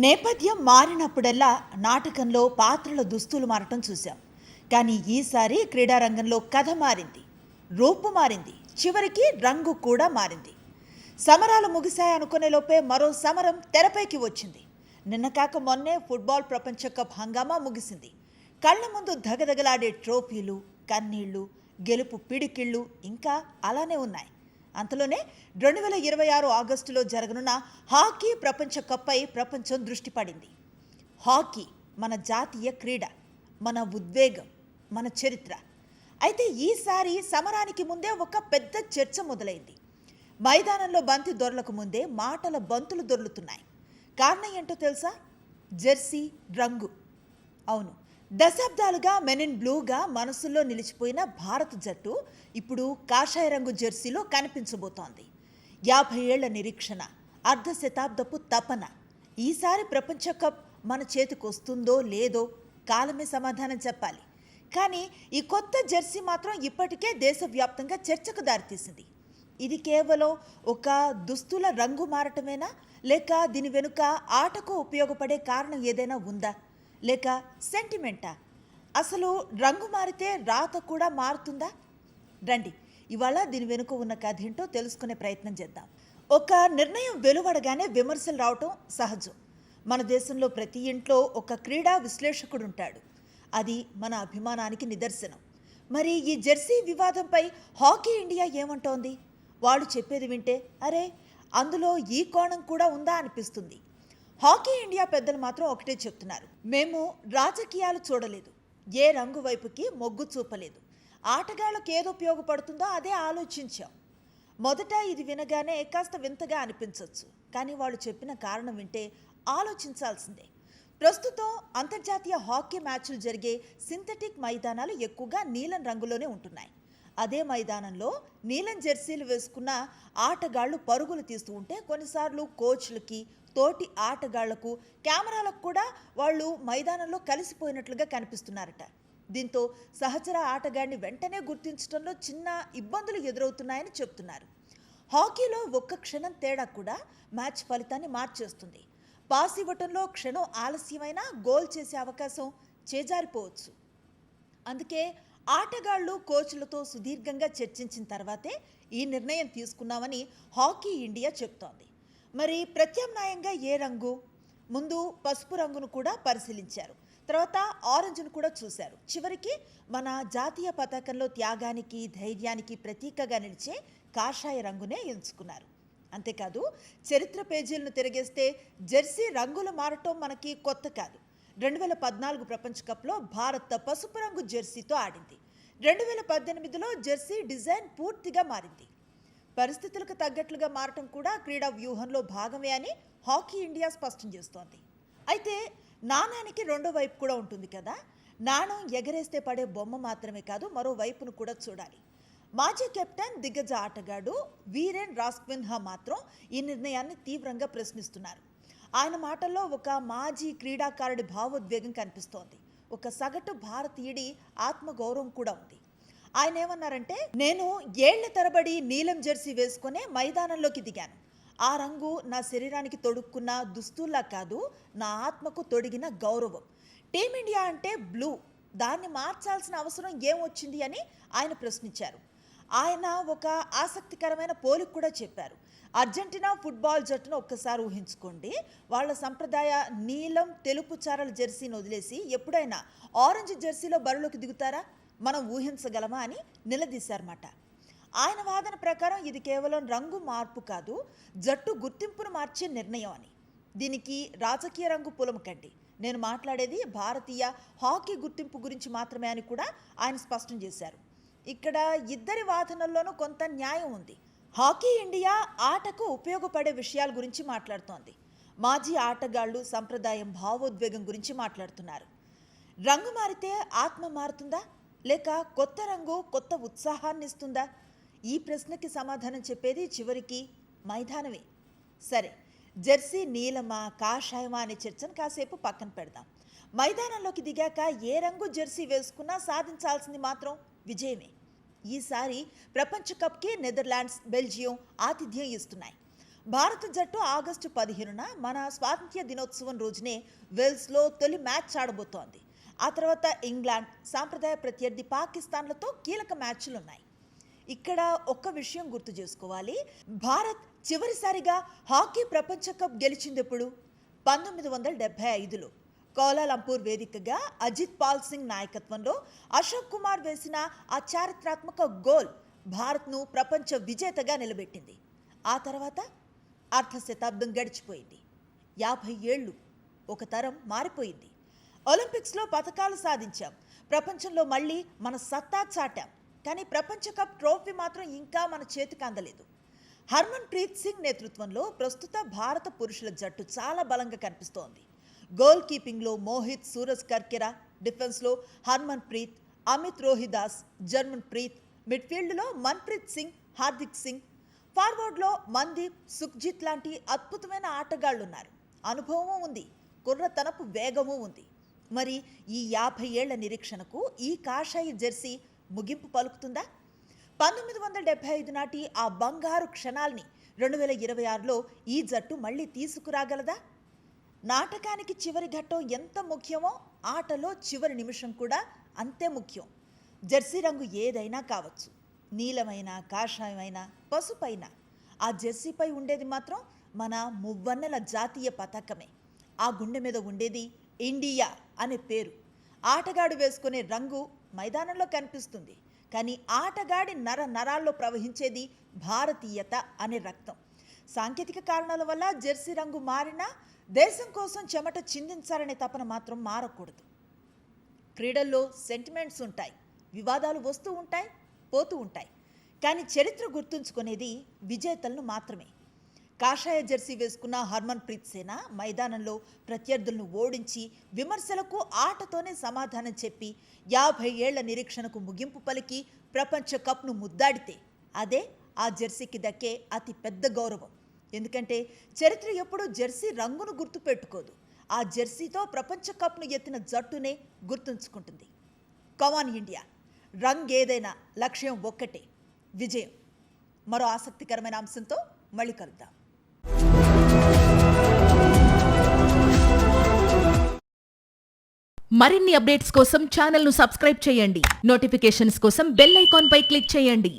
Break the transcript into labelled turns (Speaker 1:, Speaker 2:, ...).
Speaker 1: నేపథ్యం మారినప్పుడల్లా నాటకంలో పాత్రల దుస్తులు మారటం చూశాం. కానీ ఈసారి క్రీడారంగంలో కథ మారింది, రూపు మారింది, చివరికి రంగు కూడా మారింది. సమరాలు ముగిశాయనుకునే లోపే మరో సమరం తెరపైకి వచ్చింది. నిన్న కాక మొన్నే ఫుట్బాల్ ప్రపంచ కప్ హంగామా ముగిసింది. కళ్ల ముందు దగదగలాడే ట్రోఫీలు, కన్నీళ్లు, గెలుపు పిడికిళ్ళు ఇంకా అలానే ఉన్నాయి. అంతలోనే 2026 ఆగస్టులో జరగనున్న హాకీ ప్రపంచ కప్పై ప్రపంచం దృష్టి పడింది. హాకీ మన జాతీయ క్రీడ, మన ఉద్వేగం, మన చరిత్ర. అయితే ఈసారి సమరానికి ముందే ఒక పెద్ద చర్చ మొదలైంది. మైదానంలో బంతి దొరలకు ముందే మాటల బంతులు దొర్లుతున్నాయి. కారణం ఏంటో తెలుసా? జెర్సీ రంగు. అవును, దశాబ్దాలుగా మెన్ ఇన్ బ్లూగా మనసుల్లో నిలిచిపోయిన భారత జట్టు ఇప్పుడు కాషాయ రంగు జెర్సీలో కనిపించబోతోంది. 50 ఏళ్ల నిరీక్షణ, అర్ధ శతాబ్దపు తపన. ఈసారి ప్రపంచ కప్ మన చేతికి వస్తుందో లేదో కాలమే సమాధానం చెప్పాలి. కానీ ఈ కొత్త జెర్సీ మాత్రం ఇప్పటికే దేశవ్యాప్తంగా చర్చకు దారితీసింది. ఇది కేవలం ఒక దుస్తుల రంగు మారటమేనా, లేక దీని వెనుక ఆటకు ఉపయోగపడే కారణం ఏదైనా ఉందా, లేక సెంటిమెంటా? అసలు రంగు మారితే రాత కూడా మారుతుందా? రండి, ఇవాళ దీని వెనుక ఉన్న కథ ఏంటో తెలుసుకునే ప్రయత్నం చేద్దాం. ఒక నిర్ణయం వెలువడగానే విమర్శలు రావటం సహజం. మన దేశంలో ప్రతి ఇంట్లో ఒక క్రీడా విశ్లేషకుడు ఉంటాడు. అది మన అభిమానానికి నిదర్శనం. మరి ఈ జెర్సీ వివాదంపై హాకీ ఇండియా ఏమంటోంది? వాళ్ళు చెప్పేది వింటే అరే, అందులో ఈ కోణం కూడా ఉందా అనిపిస్తుంది. హాకీ ఇండియా పెద్దలు మాత్రం ఒకటే చెప్తున్నారు: మేము రాజకీయాలు చూడలేదు, ఏ రంగు వైపుకి మొగ్గు చూపలేదు, ఆటగాళ్లకు ఏది ఉపయోగపడుతుందో అదే ఆలోచించాం. మొదట ఇది వినగానే కాస్త వింతగా అనిపించవచ్చు, కానీ వాళ్ళు చెప్పిన కారణం వింటే ఆలోచించాల్సిందే. ప్రస్తుతం అంతర్జాతీయ హాకీ మ్యాచ్లు జరిగే సింథటిక్ మైదానాలు ఎక్కువగా నీలం రంగులోనే ఉంటున్నాయి. అదే మైదానంలో నీలం జెర్సీలు వేసుకున్న ఆటగాళ్లు పరుగులు తీస్తూ ఉంటే కొన్నిసార్లు కోచ్లకి, తోటి ఆటగాళ్లకు, కెమెరాలకు కూడా వాళ్ళు మైదానంలో కలిసిపోయినట్లుగా కనిపిస్తున్నారట. దీంతో సహచర ఆటగాడిని వెంటనే గుర్తించడంలో చిన్న ఇబ్బందులు ఎదురవుతున్నాయని చెప్తున్నారు. హాకీలో ఒక్క క్షణం తేడా కూడా మ్యాచ్ ఫలితాన్ని మార్చేస్తుంది. పాస్ ఇవ్వటంలో క్షణం ఆలస్యమైనా గోల్ చేసే అవకాశం చేజారిపోవచ్చు. అందుకే ఆటగాళ్లు, కోచ్లతో సుదీర్ఘంగా చర్చించిన తర్వాతే ఈ నిర్ణయం తీసుకున్నామని హాకీ ఇండియా చెప్తోంది. మరి ప్రత్యామ్నాయంగా ఏ రంగు? ముందు పసుపు రంగును కూడా పరిశీలించారు, తర్వాత ఆరెంజ్ను కూడా చూశారు. చివరికి మన జాతీయ పతాకంలో త్యాగానికి, ధైర్యానికి ప్రతీకగా నిలిచే కాషాయ రంగునే ఎంచుకున్నారు. అంతేకాదు, చరిత్ర పేజీలను తిరగేస్తే జెర్సీ రంగులు మారటం మనకి కొత్త కాదు. 2014 ప్రపంచ కప్లో భారత్ పసుపు రంగు జెర్సీతో ఆడింది. 2018లో జెర్సీ డిజైన్ పూర్తిగా మారింది. పరిస్థితులకు తగ్గట్లుగా మారటం కూడా క్రీడా వ్యూహంలో భాగమే అని హాకీ ఇండియా స్పష్టం చేస్తోంది. అయితే నాణానికి రెండో వైపు కూడా ఉంటుంది కదా. నాణం ఎగరేస్తే పడే బొమ్మ మాత్రమే కాదు, మరో వైపును కూడా చూడాలి. మాజీ కెప్టెన్, దిగ్గజ ఆటగాడు వీరేన్ రాస్క్విన్హా మాత్రం ఈ నిర్ణయాన్ని తీవ్రంగా ప్రశ్నిస్తున్నారు. ఆయన మాటల్లో ఒక మాజీ క్రీడాకారుడి భావోద్వేగం కనిపిస్తోంది. ఒక సగటు భారతీయుడి ఆత్మగౌరవం కూడా ఉంది. ఆయన ఏమన్నారంటే, నేను ఏళ్ల తరబడి నీలం జెర్సీ వేసుకునే మైదానంలోకి దిగాను. ఆ రంగు నా శరీరానికి తొడుక్కున్న దుస్తుల్లా కాదు, నా ఆత్మకు తొడిగిన గౌరవం. టీమిండియా అంటే బ్లూ, దాన్ని మార్చాల్సిన అవసరం ఏమొచ్చింది అని ఆయన ప్రశ్నించారు. ఆయన ఒక ఆసక్తికరమైన పోలిక కూడా చెప్పారు. అర్జెంటీనా ఫుట్బాల్ జట్టును ఒక్కసారి ఊహించుకోండి. వాళ్ళ సంప్రదాయ నీలం, తెలుపు చారల జెర్సీని వదిలేసి ఎప్పుడైనా ఆరెంజ్ జెర్సీలో బరిలోకి దిగుతారా? మనం ఊహించగలమా అని నిలదీశారన్నమాట. ఆయన వాదన ప్రకారం ఇది కేవలం రంగు మార్పు కాదు, జట్టు గుర్తింపును మార్చే నిర్ణయం అని. దీనికి రాజకీయ రంగు పులమకండి. నేను మాట్లాడేది భారతీయ హాకీ గుర్తింపు గురించి మాత్రమే అని కూడా ఆయన స్పష్టం చేశారు. ఇక్కడ ఇద్దరి వాదనల్లోనూ కొంత న్యాయం ఉంది. హాకీ ఇండియా ఆటకు ఉపయోగపడే విషయాల గురించి మాట్లాడుతోంది. మాజీ ఆటగాళ్లు సంప్రదాయం, భావోద్వేగం గురించి మాట్లాడుతున్నారు. రంగు మారితే ఆత్మ మారుతుందా, లేక కొత్త రంగు కొత్త ఉత్సాహాన్ని ఇస్తుందా? ఈ ప్రశ్నకి సమాధానం చెప్పేది చివరికి మైదానమే. సరే, జెర్సీ నీలమా, కాషాయమా అనే చర్చను కాసేపు పక్కన పెడదాం. మైదానంలోకి దిగాక ఏ రంగు జెర్సీ వేసుకున్నా సాధించాల్సింది మాత్రం విజయమే. ఈసారి ప్రపంచ కప్కి నెదర్లాండ్స్, బెల్జియం ఆతిథ్యం ఇస్తున్నాయి. భారత జట్టు ఆగస్టు 15న మన స్వాతంత్ర్య దినోత్సవం రోజునే వెల్స్లో తొలి మ్యాచ్ ఆడబోతోంది. ఆ తర్వాత ఇంగ్లాండ్, సాంప్రదాయ ప్రత్యర్థి పాకిస్తాన్లతో కీలక మ్యాచ్లున్నాయి. ఇక్కడ ఒక్క విషయం గుర్తు చేసుకోవాలి. భారత్ చివరిసారిగా హాకీ ప్రపంచ కప్ గెలిచిందెప్పుడు? 1975లో కౌలాలంపూర్ వేదికగా అజిత్ పాల్ సింగ్ నాయకత్వంలో అశోక్ కుమార్ వేసిన ఆ చారిత్రాత్మక గోల్ భారత్ను ప్రపంచ విజేతగా నిలబెట్టింది. ఆ తర్వాత అర్ధ శతాబ్దం గడిచిపోయింది. 50 ఏళ్ళు, ఒక తరం మారిపోయింది. ఒలింపిక్స్లో పతకాలు సాధించాం, ప్రపంచంలో మళ్ళీ మన సత్తా చాటాం. కానీ ప్రపంచ కప్ ట్రోఫీ మాత్రం ఇంకా మన చేతికి అందలేదు. హర్మన్ ప్రీత్ సింగ్ నేతృత్వంలో ప్రస్తుత భారత పురుషుల జట్టు చాలా బలంగా కనిపిస్తోంది. గోల్ కీపింగ్లో మోహిత్ సూరజ్ కర్కెరా, డిఫెన్స్లో హర్మన్ ప్రీత్, అమిత్ రోహిదాస్, జర్మన్ ప్రీత్, మిడ్ఫీల్డ్లో మన్ప్రీత్ సింగ్, హార్దిక్ సింగ్, ఫార్వర్డ్లో మందీప్, సుఖ్జిత్ లాంటి అద్భుతమైన ఆటగాళ్లున్నారు. అనుభవము ఉంది, కుర్రతనపు వేగము ఉంది. మరి ఈ 50 ఏళ్ల నిరీక్షణకు ఈ కాషాయ జెర్సీ ముగింపు పలుకుతుందా? 1975 నాటి ఆ బంగారు క్షణాల్ని 2026లో ఈ జట్టు మళ్ళీ తీసుకురాగలదా? నాటకానికి చివరి ఘట్టం ఎంత ముఖ్యమో ఆటలో చివరి నిమిషం కూడా అంతే ముఖ్యం. జెర్సీ రంగు ఏదైనా కావచ్చు, నీలమైన, కాషాయమైన, పసుపైన, ఆ జెర్సీపై ఉండేది మాత్రం మన మువ్వన్నెల జాతీయ పతాకమే. ఆ గుండె మీద ఉండేది ఇండియా అనే పేరు. ఆటగాడు వేసుకునే రంగు మైదానంలో కనిపిస్తుంది, కానీ ఆటగాడి నరాల్లో ప్రవహించేది భారతీయత అనే రక్తం. సాంకేతిక కారణాల వల్ల జెర్సీ రంగు మారినా దేశం కోసం చెమట చిందించాలనే తపన మాత్రం మారకూడదు. క్రీడల్లో సెంటిమెంట్స్ ఉంటాయి, వివాదాలు వస్తూ ఉంటాయి, పోతూ ఉంటాయి. కానీ చరిత్ర గుర్తుంచుకునేది విజేతలను మాత్రమే. కాషాయ జెర్సీ వేసుకున్న హర్మన్ ప్రీత్ సేన మైదానంలో ప్రత్యర్థులను ఓడించి విమర్శలకు ఆటతోనే సమాధానం చెప్పి 50 ఏళ్ల నిరీక్షణకు ముగింపు పలికి ప్రపంచ కప్ను ముద్దాడితే అదే ఆ జెర్సీకి దక్కే అతి పెద్ద గౌరవం. ఎందుకంటే చరిత్ర ఎప్పుడూ జెర్సీ రంగును గుర్తుపెట్టుకోదు, ఆ జెర్సీతో ప్రపంచ కప్ను ఎత్తిన జట్టునే గుర్తుంచుకుంటుంది. కమాన్ ఇండియా, రంగేదైనా లక్ష్యం ఒక్కటే, విజయం. మరో ఆసక్తికరమైన అంశంతో మళ్ళీ కలుద్దాం.
Speaker 2: మరిన్ని అప్డేట్స్ కోసం ఛానల్ను సబ్స్క్రైబ్ చేయండి. నోటిఫికేషన్స్ కోసం బెల్ ఐకాన్ పై క్లిక్ చేయండి.